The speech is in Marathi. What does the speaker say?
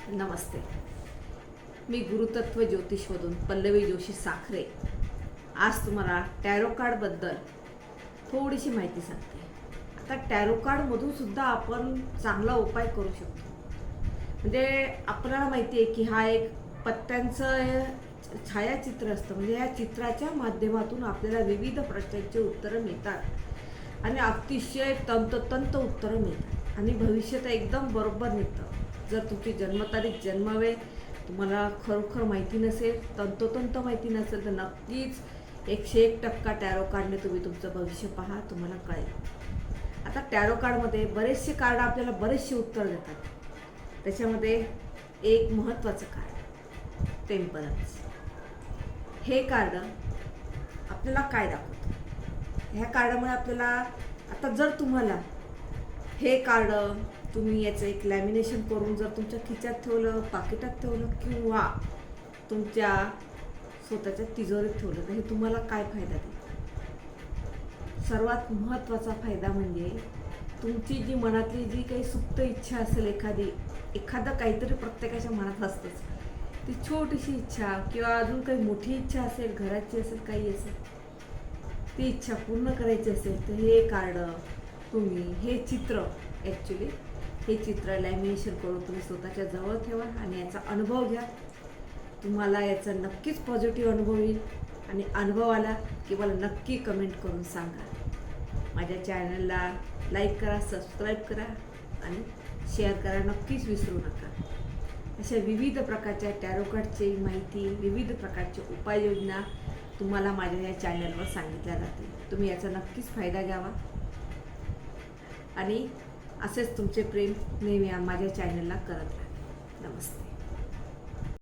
नमस्ते. मी गुरुतत्व ज्योतिषमधून पल्लवी जोशी साखरे आज तुम्हाला टॅरो कार्डबद्दल थोडीशी माहिती सांगते. आता टॅरो कार्डमधून सुद्धा आपण चांगला उपाय करू शकतो. म्हणजे आपल्याला माहिती आहे की हा एक पत्त्यांचं छायाचित्र असतं. म्हणजे या चित्राच्या माध्यमातून आपल्याला विविध प्रश्नांची उत्तरं मिळतात आणि अतिशय तंतोतंत उत्तरं मिळतात आणि भविष्य तर एकदम बरोबर निघतं. जर तुमची जन्मतारीख जन्मवेळ तुम्हाला खरोखर माहिती नसेल, तंतोतंत माहिती नसेल, तर नक्कीच 101% टॅरो कार्डने तुम्ही तुमचं भविष्य पहा, तुम्हाला कळेल. आता टॅरो कार्डमध्ये बरेचसे कार्ड आपल्याला बरेचसे उत्तर देतात. त्याच्यामध्ये एक महत्त्वाचं कार्ड टेम्परन्स. हे कार्ड आपल्याला काय दाखवतं? ह्या कार्डामुळे आपल्याला आता जर तुम्हाला हे कार्ड तुम्ही याचं एक लॅमिनेशन करून जर तुमच्या खिच्यात ठेवलं, पाकिटात ठेवलं किंवा तुमच्या स्वतःच्या तिजोरीत ठेवलं तर हे तुम्हाला काय फायदा देईल? सर्वात महत्त्वाचा फायदा म्हणजे तुमची जी मनातली जी काही सुप्त इच्छा असेल, एखादं काहीतरी प्रत्येकाच्या मनात असतंच. ती छोटीशी इच्छा किंवा अजून काही मोठी इच्छा असेल, घराची असेल, काही असेल, ती इच्छा पूर्ण करायची असेल तर हे कार्ड तुम्ही हे चित्र हे चित्र लॅमिनेशन करून तुम्ही स्वतःच्या जवळ ठेवा आणि याचा अनुभव घ्या. तुम्हाला याचा नक्कीच पॉझिटिव्ह अनुभव येईल आणि अनुभव आला की मला नक्की कमेंट करून सांगा. माझ्या चॅनलला लाईक करा, सबस्क्राईब करा आणि शेअर करा नक्कीच विसरू नका. अशा विविध प्रकारच्या टॅरो कार्डची माहिती, विविध प्रकारच्या उपाययोजना तुम्हाला माझ्या या चॅनलवर सांगितल्या जातील. तुम्ही याचा नक्कीच फायदा घ्यावा आणि असेच तुमचे प्रेम नेहमी माझ्या चॅनलला करत राहा. नमस्ते.